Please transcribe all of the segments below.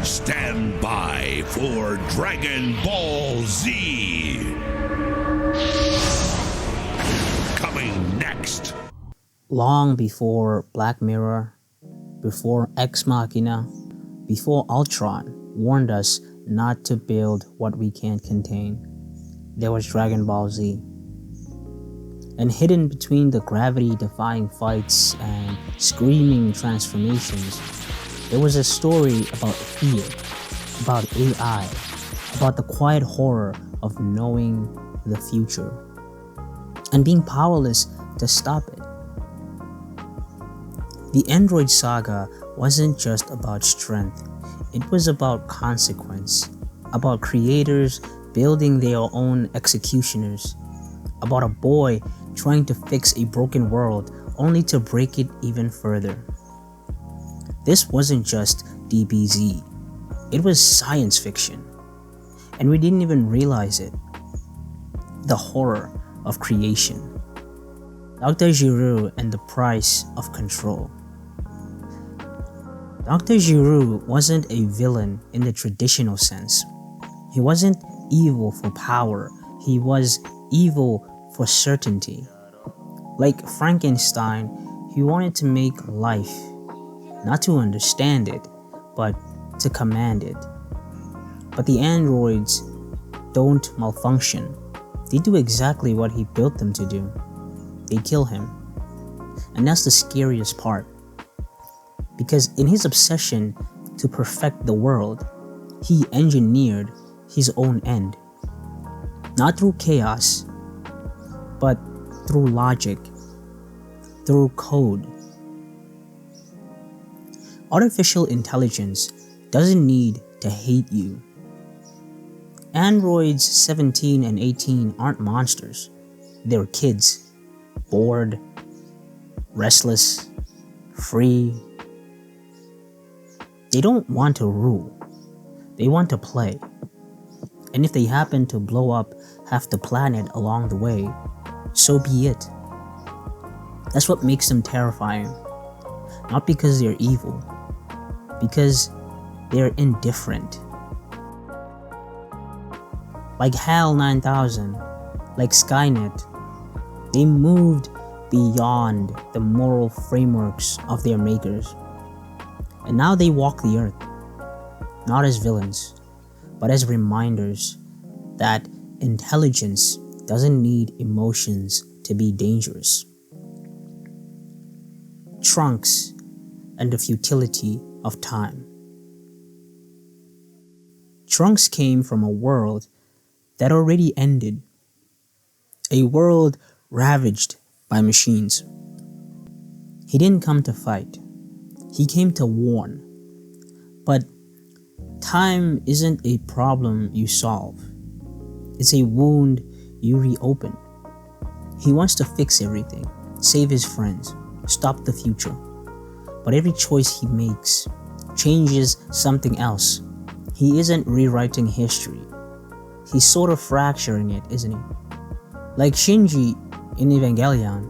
Stand by for Dragon Ball Z. Coming next. Long before Black Mirror, before Ex Machina, before Ultron warned us not to build what we can't contain, there was Dragon Ball Z. And hidden between the gravity-defying fights and screaming transformations, there was a story about fear, about AI, about the quiet horror of knowing the future, and being powerless to stop it. The Android saga wasn't just about strength, it was about consequence, about creators building their own executioners, about a boy trying to fix a broken world only to break it even further. This wasn't just DBZ, it was science fiction, and we didn't even realize it. The horror of creation. Dr. Xiru and the Price of Control. Dr. Xiru wasn't a villain in the traditional sense. He wasn't evil for power, he was evil for certainty. Like Frankenstein, he wanted to make life, not to understand it, but to command it. But the androids don't malfunction. They do exactly what he built them to do. They kill him. And that's the scariest part. Because in his obsession to perfect the world, he engineered his own end. Not through chaos, but through logic, through code. Artificial intelligence doesn't need to hate you. Androids 17 and 18 aren't monsters. They're kids, bored, restless, free. They don't want to rule. They want to play. And if they happen to blow up half the planet along the way, so be it. That's what makes them terrifying. Not because they're evil, because they're indifferent. Like HAL 9000, like Skynet, they moved beyond the moral frameworks of their makers. And now they walk the earth, not as villains, but as reminders that intelligence doesn't need emotions to be dangerous. Trunks and the futility of time. Trunks came from a world that already ended, a world ravaged by machines. He didn't come to fight, he came to warn. But time isn't a problem you solve, it's a wound you reopen. He wants to fix everything, save his friends, stop the future. But every choice he makes changes something else. He isn't rewriting history. He's sort of fracturing it, isn't he? Like Shinji in Evangelion,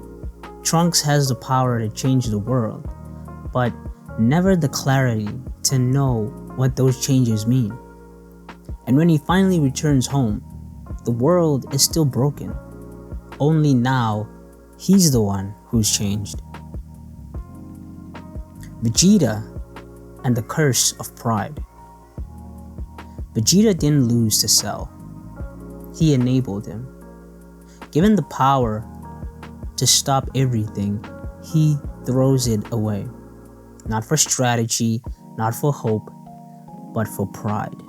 Trunks has the power to change the world, but never the clarity to know what those changes mean. And when he finally returns home, the world is still broken. Only now, he's the one who's changed. Vegeta and the Curse of Pride. Vegeta didn't lose to Cell. He enabled him. Given the power to stop everything, he throws it away. Not for strategy, not for hope, but for pride.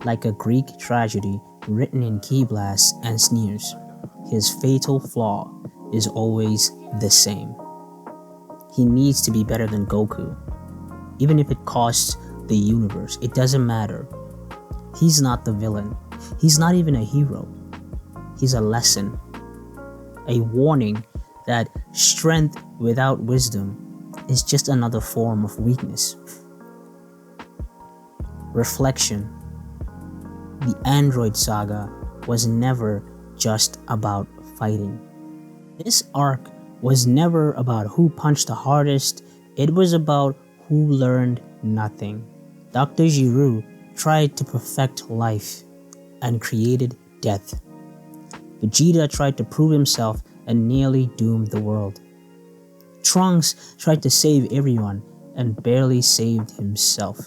Like a Greek tragedy written in key blasts and sneers, his fatal flaw is always the same. He needs to be better than Goku. Even if it costs the universe, it doesn't matter. He's not the villain. He's not even a hero. He's a lesson. A warning that strength without wisdom is just another form of weakness. Reflection. The Android saga was never just about fighting. This arc was never about who punched the hardest, it was about who learned nothing. Dr. Xiru tried to perfect life and created death. Vegeta tried to prove himself and nearly doomed the world. Trunks tried to save everyone and barely saved himself.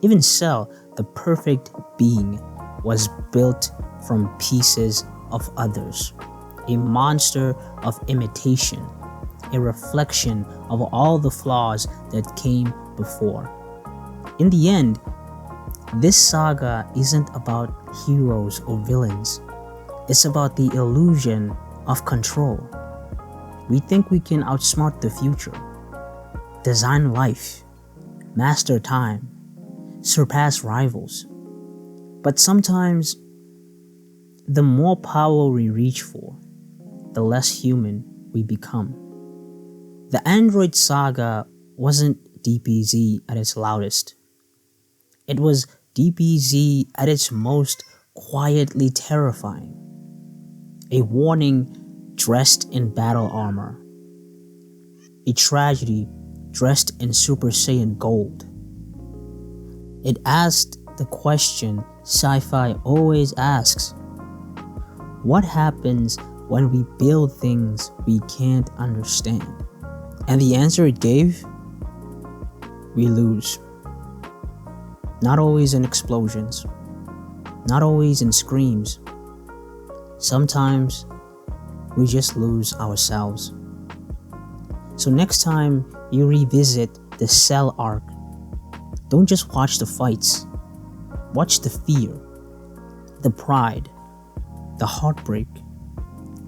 Even Cell, the perfect being, was built from pieces of others, a monster of imitation, a reflection of all the flaws that came before. In the end, this saga isn't about heroes or villains. It's about the illusion of control. We think we can outsmart the future, design life, master time, surpass rivals. But sometimes, the more power we reach for, the less human we become. The Android saga wasn't DBZ at its loudest. It was DBZ at its most quietly terrifying. A warning dressed in battle armor. A tragedy dressed in Super Saiyan gold. It asked the question sci-fi always asks. What happens when we build things we can't understand? And the answer it gave? We lose. Not always in explosions. Not always in screams. Sometimes we just lose ourselves. So next time you revisit the Cell arc, don't just watch the fights. Watch the fear, the pride, the heartbreak,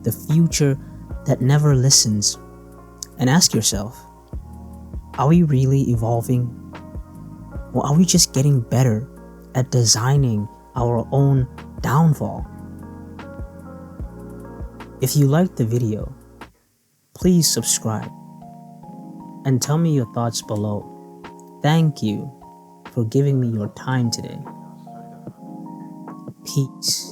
the future that never listens. And ask yourself, are we really evolving? Or are we just getting better at designing our own downfall? If you liked the video, please subscribe and tell me your thoughts below. Thank you for giving me your time today. Peace.